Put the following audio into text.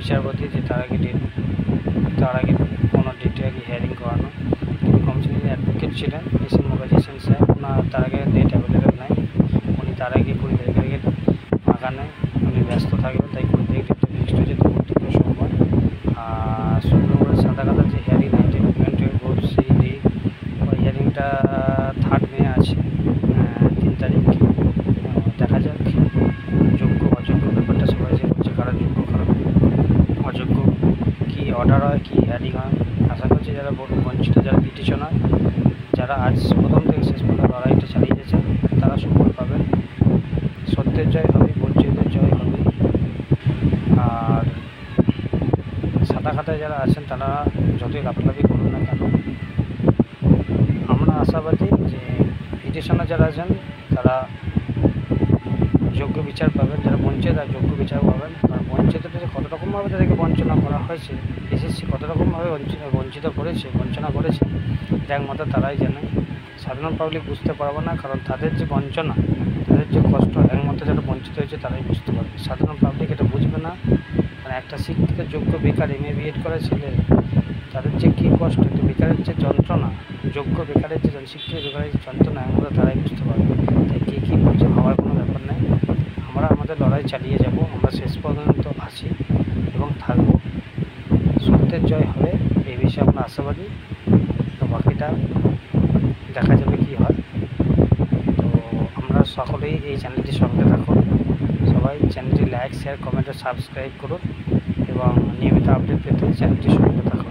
বিচারপতি যে তার আগে কোনো ডেটে আগে হিয়ারিং করানো। কমিশনের অ্যাডভোকেট ছিলেন এস এম মুখার্জি স্যার, ওনার তার আগে ডেট অ্যাভেলেবেল নাই। উনি তার আগে 20 তারিখের আগে ফাঁকা নেই, উনি ব্যস্ত থাকবেন, তাই 20 তারিখ ডেটটা ফিক্সড হয়েছে দুপুর সোমবার। আর সুপ্রিম কোর্টের সাদাকাতার যে হিয়ারিং 1924 সিডি, ওই হিয়ারিংটা 3 মে আছে, 3 তারিখ। দেখা যাক যোগ্য অযোগ্য ব্যাপারটা সবাই যে বলছে কারা যোগ্য কারা অযোগ্য, কী অর্ডার হয়, কী হিয়ারিং হয়। আশা করছি যারা বঞ্চিত, যারা পিটিশনার, যারা আজ প্রথম থেকে শেষ পর্যন্ত লড়াইটা চালিয়ে যাচ্ছে, তারা সুফল পাবেন। সত্যের জয় হবে, বঞ্চিতের জয় হবে। আর সাদা খাতায় যারা আছেন তারা যতই লাফালাফি করুন না কেন, আমরা আশাবাদী যে পিটিশনার যারা আছেন তারা যোগ্য বিচার পাবেন, যারা বঞ্চিত আর যোগ্য বিচার পাবেন। কারণ বঞ্চিতদের যে কত রকমভাবে তাদেরকে বঞ্চনা করা হয়েছে, এসএসসি কত রকমভাবে বঞ্চিত করেছে, বঞ্চনা করেছে, এটা একমাত্র তারাই জানে। সাধারণ পাবলিক বুঝতে পারবে না, কারণ তাদের যে বঞ্চনা, তাদের যে কষ্ট একমাত্র যারা বঞ্চিত হয়েছে তারাই বুঝতে পারবে। সাধারণ পাবলিক এটা বুঝবে না। মানে একটা শিক্ষিত যোগ্য বেকার MA BEd করা ছেলে, তাদের যে কী কষ্ট, বেকারের যে যন্ত্রণা, যোগ্য বেকারের যে শিক্ষিত বেকারের যে যন্ত্রণা একমাত্র তারাই বুঝতে পারবে। তাই কে কী বলছে ভাবার কোনো ব্যাপার নেই। আমরা আমাদের লড়াই চালিয়ে যাব, আমরা শেষ পর্যন্ত আছি এবং থাকব। সত্যের জয় হবে এই বিষয়ে আমরা আশাবাদী। তো বাকিটা দেখা যাবে কী হয়। তো আমরা সকলেই এই চ্যানেলটির সঙ্গে থাকুন, সবাই চ্যানেলটি লাইক, শেয়ার, কমেন্ট ও সাবস্ক্রাইব করুন এবং নিয়মিত আপডেট পেতে চ্যানেলটির সঙ্গে থাকুন।